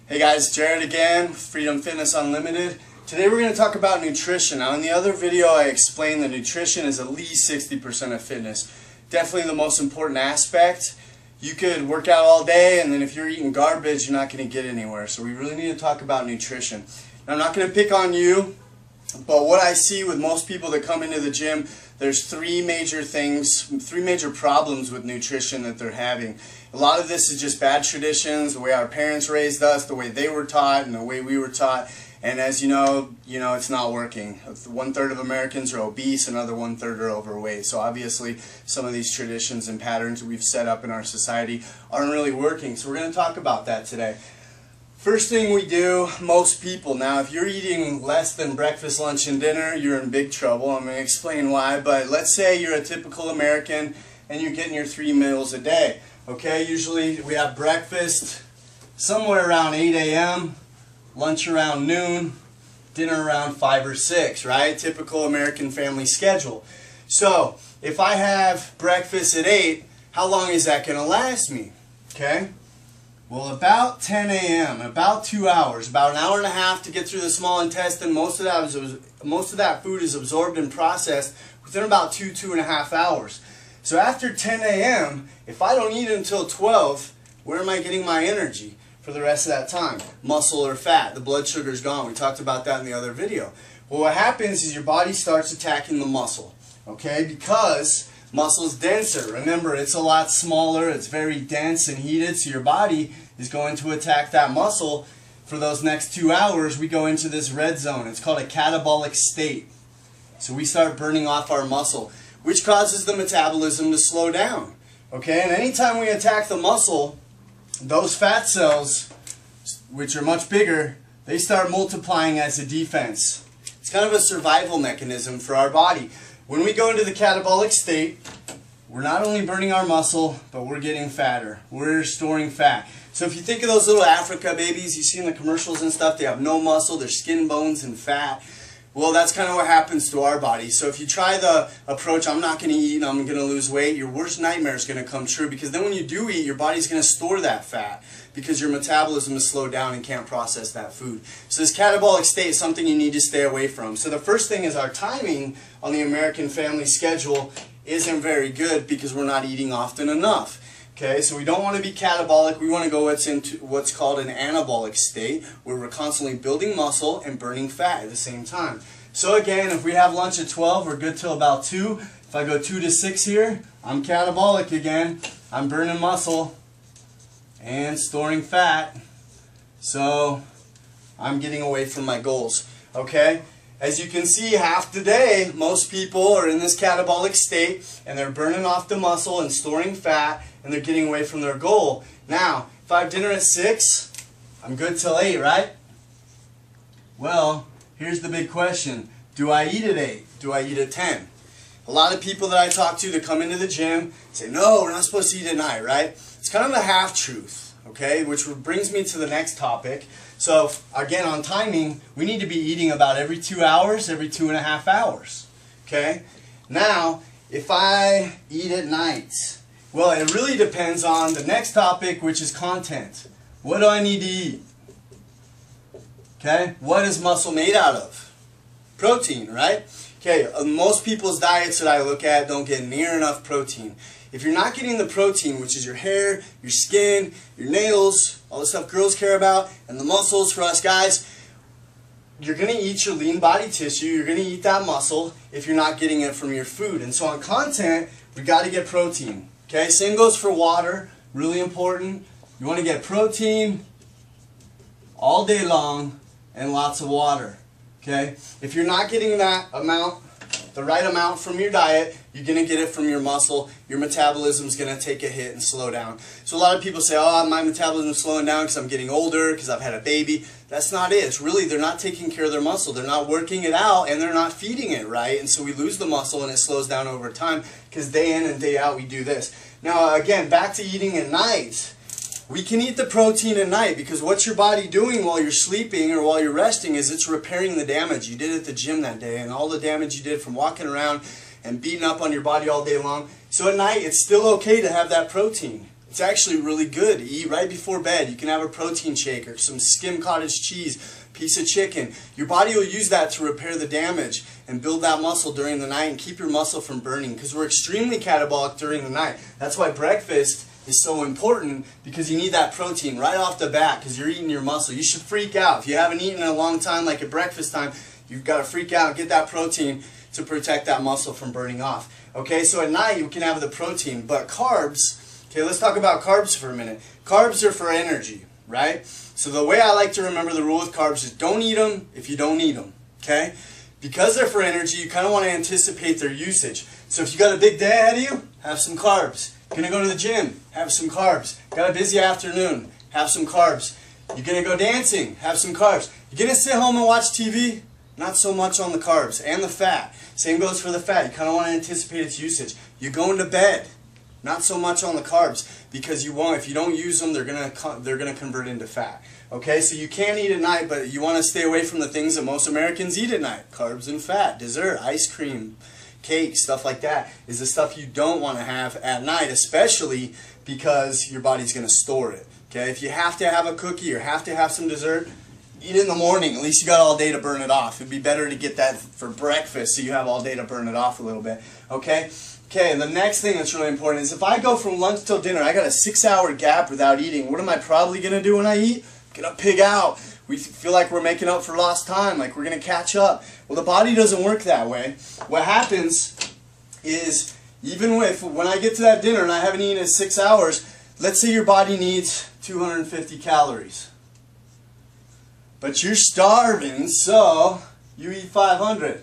Hey guys, Jared again, Freedom Fitness Unlimited. Today we're going to talk about nutrition. Now in the other video I explained that nutrition is at least 60% of fitness. Definitely the most important aspect. You could work out all day and then if you're eating garbage you're not going to get anywhere. So we really need to talk about nutrition. Now I'm not going to pick on you, but what I see with most people that come into the gym, there's three major problems with nutrition that they're having. A lot of this is just bad traditions, the way our parents raised us, the way they were taught, and the way we were taught. And as you know, it's not working. 1/3 of Americans are obese, another 1/3 are overweight. So obviously, some of these traditions and patterns we've set up in our society aren't really working. So we're going to talk about that today. First thing we do, most people, now if you're eating less than breakfast, lunch, and dinner, you're in big trouble. I'm going to explain why, but let's say you're a typical American and you're getting your 3 meals a day. Okay, usually we have breakfast somewhere around 8 a.m., lunch around noon, dinner around 5 or 6, right? Typical American family schedule. So, if I have breakfast at 8, how long is that going to last me? Okay? Well, about 10 a.m., about 2 hours, about an hour and a half to get through the small intestine. Most of that food is absorbed and processed within about 2.5 hours. So after 10 a.m., if I don't eat until 12, where am I getting my energy for the rest of that time? Muscle or fat? The blood sugar is gone. We talked about that in the other video. Well, what happens is your body starts attacking the muscle, okay? Because muscle is denser. Remember, it's a lot smaller. It's very dense and heated, so your body is going to attack that muscle. For those next 2 hours, we go into this red zone. It's called a catabolic state. So we start burning off our muscle, which causes the metabolism to slow down. Okay, and anytime we attack the muscle, those fat cells, which are much bigger, they start multiplying as a defense. It's kind of a survival mechanism for our body. When we go into the catabolic state, we're not only burning our muscle, but we're getting fatter. We're storing fat. So if you think of those little Africa babies you see in the commercials and stuff, they have no muscle, they're skin, bones, and fat. Well, that's kind of what happens to our body. So if you try the approach, I'm not going to eat and I'm going to lose weight, your worst nightmare is going to come true, because then when you do eat, your body's going to store that fat because your metabolism is slowed down and can't process that food. So this catabolic state is something you need to stay away from. So the first thing is our timing on the American family schedule isn't very good because we're not eating often enough. Okay, so we don't want to be catabolic. We want to go into what's called an anabolic state, where we're constantly building muscle and burning fat at the same time. So again, if we have lunch at 12, we're good till about 2. If I go 2 to 6 here, I'm catabolic again. I'm burning muscle and storing fat. So I'm getting away from my goals. Okay? As you can see, half the day, most people are in this catabolic state and they're burning off the muscle and storing fat, and they're getting away from their goal. Now, if I have dinner at 6, I'm good till 8, right? Well, here's the big question. Do I eat at 8? Do I eat at 10? A lot of people that I talk to that come into the gym say, no, we're not supposed to eat at night, right? It's kind of a half-truth, okay? Which brings me to the next topic. So, again, on timing, we need to be eating about every 2 hours, every 2.5 hours, okay? Now, if I eat at night, well, it really depends on the next topic, which is content. What do I need to eat? Okay, what is muscle made out of? Protein, right? Okay, most people's diets that I look at don't get near enough protein. If you're not getting the protein, which is your hair, your skin, your nails, all the stuff girls care about, and the muscles for us guys, you're going to eat your lean body tissue, you're going to eat that muscle if you're not getting it from your food. And so on content, we got to get protein. Okay, same goes for water, really important. You want to get protein all day long and lots of water. Okay, if you're not getting that amount, the right amount from your diet, you're going to get it from your muscle. Your metabolism is going to take a hit and slow down. So a lot of people say, oh, my metabolism is slowing down because I'm getting older, because I've had a baby. That's not it. It's really, they're not taking care of their muscle. They're not working it out, and they're not feeding it right. And so we lose the muscle, and it slows down over time, because day in and day out we do this. Now, again, back to eating at night. We can eat the protein at night, because what's your body doing while you're sleeping or while you're resting is it's repairing the damage you did at the gym that day, and all the damage you did from walking around and beating up on your body all day long. So at night, it's still okay to have that protein. It's It's actually really good to eat right before bed. You can have a protein shake or some skim cottage cheese, piece of chicken. Your body will use that to repair the damage and build that muscle during the night and keep your muscle from burning, because we're extremely catabolic during the night. That's why breakfast is so important, because you need that protein right off the bat because you're eating your muscle. You should freak out. If you haven't eaten in a long time, like at breakfast time, you've got to freak out and get that protein to protect that muscle from burning off. Okay, so at night you can have the protein, but carbs, okay, let's talk about carbs for a minute. Carbs are for energy, right? So the way I like to remember the rule with carbs is don't eat them if you don't need them, okay? Because they're for energy, you kind of want to anticipate their usage. So if you got a big day ahead of you, have some carbs. You're going to go to the gym, have some carbs. Got a busy afternoon, have some carbs. You're going to go dancing, have some carbs. You're going to sit home and watch TV, not so much on the carbs and the fat. Same goes for the fat. You kind of want to anticipate its usage. You're going to bed, not so much on the carbs, because you won't. If you don't use them, they're gonna convert into fat. Okay, so you can eat at night, but you want to stay away from the things that most Americans eat at night: carbs and fat, dessert, ice cream, cake, stuff like that is the stuff you don't want to have at night, especially because your body's going to store it. Okay, if you have to have a cookie or have to have some dessert, eat it in the morning. At least you got all day to burn it off. It'd be better to get that for breakfast so you have all day to burn it off a little bit. Okay? Okay, and the next thing that's really important is if I go from lunch till dinner, I got a 6-hour gap without eating. What am I probably going to do when I eat? I'm going to pig out. We feel like we're making up for lost time, like we're going to catch up. Well, the body doesn't work that way. What happens is, even when I get to that dinner and I haven't eaten in 6 hours, let's say your body needs 250 calories. But you're starving, so you eat 500.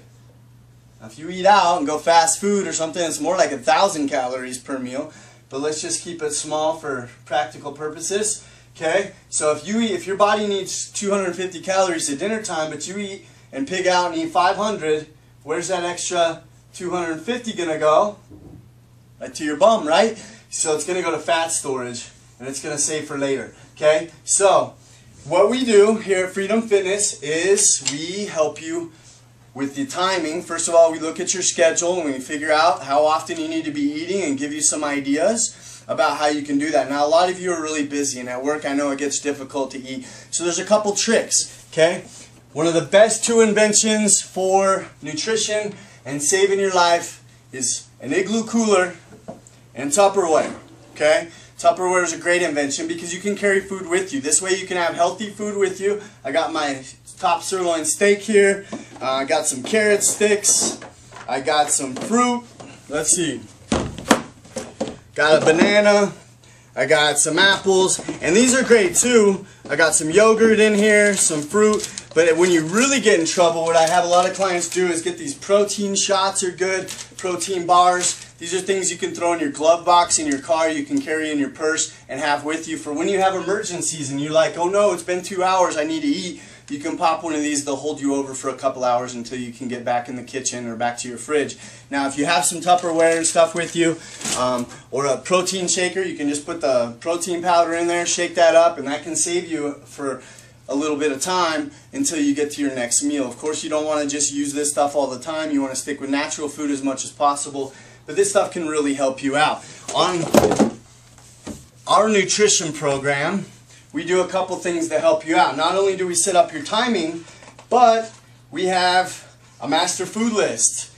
Now, if you eat out and go fast food or something, it's more like 1,000 calories per meal. But let's just keep it small for practical purposes. Okay? So if your body needs 250 calories at dinner time, but you eat and pig out and eat 500, where's that extra 250 going to go? Right to your bum, right? So it's going to go to fat storage, and it's going to save for later. Okay? So what we do here at Freedom Fitness is we help you with the timing. First of all, we look at your schedule and we figure out how often you need to be eating and give you some ideas about how you can do that. Now, a lot of you are really busy, and at work I know it gets difficult to eat. So there's a couple tricks, okay? One of the best 2 inventions for nutrition and saving your life is an Igloo cooler and Tupperware, okay? Tupperware is a great invention because you can carry food with you. This way you can have healthy food with you. I got my top sirloin steak here. I got some carrot sticks. I got some fruit. Let's see. Got a banana. I got some apples. And these are great too. I got some yogurt in here, some fruit. But when you really get in trouble, what I have a lot of clients do is get these protein shots are good, protein bars. These are things you can throw in your glove box in your car, you can carry in your purse and have with you for when you have emergencies and you're like, oh no, it's been 2 hours, I need to eat. You can pop one of these, they'll hold you over for a couple hours until you can get back in the kitchen or back to your fridge. Now if you have some Tupperware and stuff with you, or a protein shaker, you can just put the protein powder in there, shake that up, and that can save you for a little bit of time until you get to your next meal. Of course, you don't want to just use this stuff all the time. You want to stick with natural food as much as possible. But this stuff can really help you out. On our nutrition program, we do a couple things to help you out. Not only do we set up your timing, but we have a master food list.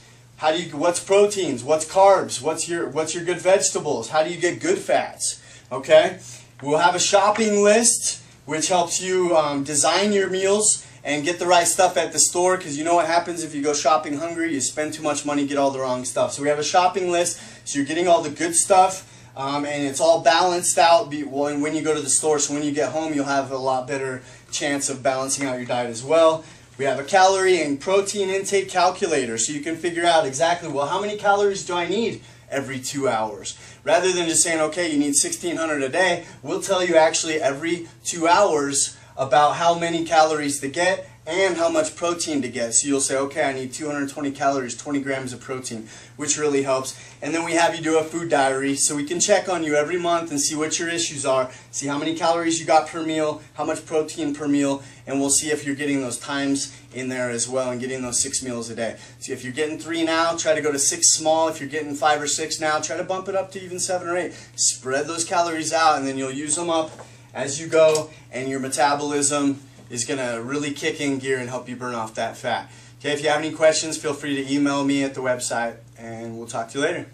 What's proteins? What's carbs? What's your good vegetables? How do you get good fats? Okay? We'll have a shopping list, which helps you design your meals and get the right stuff at the store, because you know what happens if you go shopping hungry, you spend too much money, get all the wrong stuff. So we have a shopping list, so you're getting all the good stuff, and it's all balanced out when you go to the store, so when you get home you'll have a lot better chance of balancing out your diet as well. We have a calorie and protein intake calculator, so you can figure out exactly, well, how many calories do I need every 2 hours? Rather than just saying, okay, you need 1,600 a day, we'll tell you actually every 2 hours about how many calories to get and how much protein to get. So you'll say, okay, I need 220 calories, 20 grams of protein, which really helps. And then we have you do a food diary so we can check on you every month and see what your issues are, see how many calories you got per meal, how much protein per meal, and we'll see if you're getting those times in there as well and getting those 6 meals a day. So if you're getting 3 now, try to go to 6 small. If you're getting 5 or 6 now, try to bump it up to even 7 or 8. Spread those calories out, and then you'll use them up as you go, and your metabolism is going to really kick in gear and help you burn off that fat. Okay, if you have any questions, feel free to email me at the website, and we'll talk to you later.